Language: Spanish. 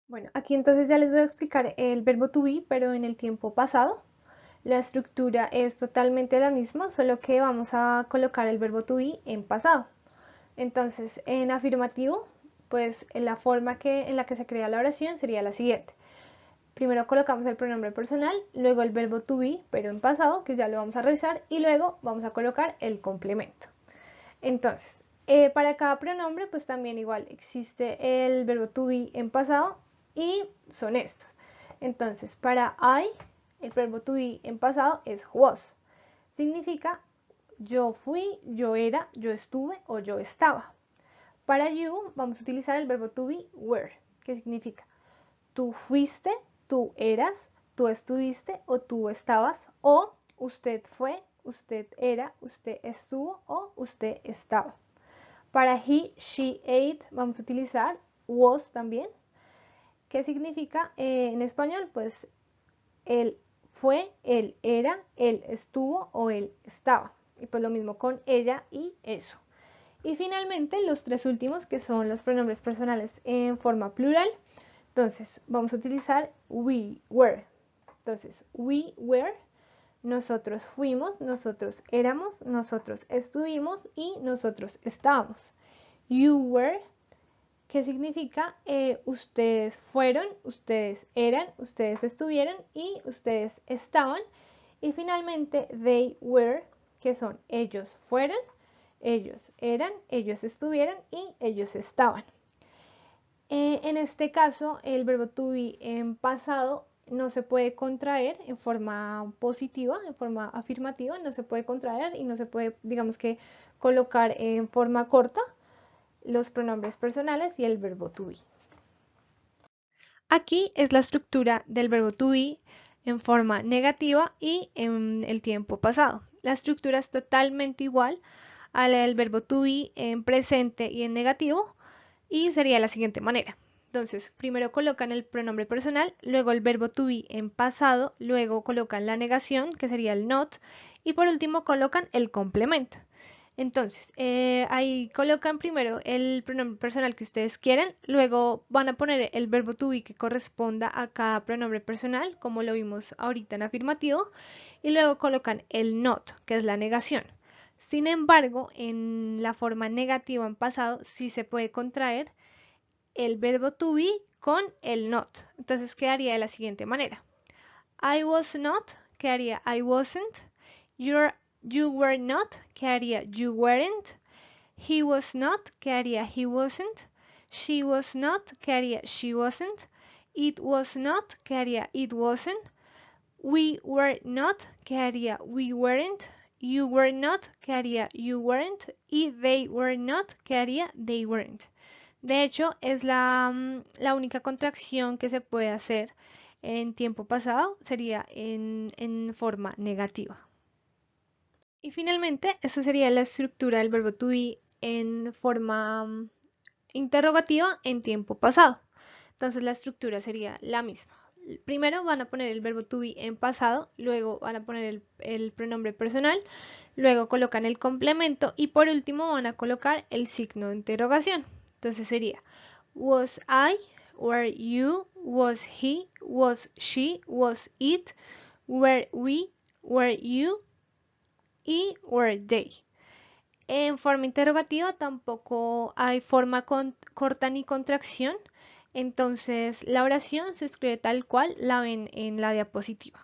Bueno, aquí entonces ya les voy a explicar el verbo to be, pero en el tiempo pasado. La estructura es totalmente la misma, solo que vamos a colocar el verbo to be en pasado. Entonces, en afirmativo, pues en la forma en la que se crea la oración sería la siguiente. Primero colocamos el pronombre personal, luego el verbo to be, pero en pasado, que ya lo vamos a revisar, y luego vamos a colocar el complemento. Entonces, para cada pronombre, pues también igual existe el verbo to be en pasado y son estos. Entonces, para I, el verbo to be en pasado es was. Significa yo fui, yo era, yo estuve o yo estaba. Para you vamos a utilizar el verbo to be were, que significa tú fuiste, tú eras, tú estuviste o tú estabas, o usted fue, usted era, usted estuvo o usted estaba. Para he, she, ate vamos a utilizar was también, que significa en español pues él fue, él era, él estuvo o él estaba. Y pues lo mismo con ella y eso. Y finalmente los tres últimos que son los pronombres personales en forma plural. Entonces vamos a utilizar we were. Entonces we were, nosotros fuimos, nosotros éramos, nosotros estuvimos y nosotros estábamos. You were, que significa ustedes fueron, ustedes eran, ustedes estuvieron y ustedes estaban. Y finalmente they were, que son ellos fueron, ellos eran, ellos estuvieron y ellos estaban. En este caso, el verbo to be en pasado no se puede contraer en forma positiva, en forma afirmativa, no se puede contraer y no se puede, digamos que, colocar en forma corta los pronombres personales y el verbo to be. Aquí es la estructura del verbo to be en forma negativa y en el tiempo pasado. La estructura es totalmente igual a la del verbo to be en presente y en negativo y sería de la siguiente manera. Entonces, primero colocan el pronombre personal, luego el verbo to be en pasado, luego colocan la negación, que sería el not, y por último colocan el complemento. Entonces, ahí colocan primero el pronombre personal que ustedes quieran, luego van a poner el verbo to be que corresponda a cada pronombre personal, como lo vimos ahorita en afirmativo, y luego colocan el not, que es la negación. Sin embargo, en la forma negativa en pasado sí se puede contraer el verbo to be con el not. Entonces quedaría de la siguiente manera. I was not, quedaría I wasn't. You were not, quedaría you weren't. He was not, quedaría he wasn't. She was not, quedaría she wasn't. It was not, quedaría it wasn't. We were not, quedaría we weren't. You were not, quedaría you weren't. Y they were not, quedaría they weren't. De hecho, es la única contracción que se puede hacer en tiempo pasado, sería en forma negativa. Y finalmente, esta sería la estructura del verbo to be en forma interrogativa en tiempo pasado. Entonces la estructura sería la misma. Primero van a poner el verbo to be en pasado, luego van a poner el pronombre personal, luego colocan el complemento y por último van a colocar el signo de interrogación. Entonces sería was I, were you, was he, was she, was it, were we, were you y were they. En forma interrogativa tampoco hay forma corta ni contracción, entonces la oración se escribe tal cual la ven en la diapositiva.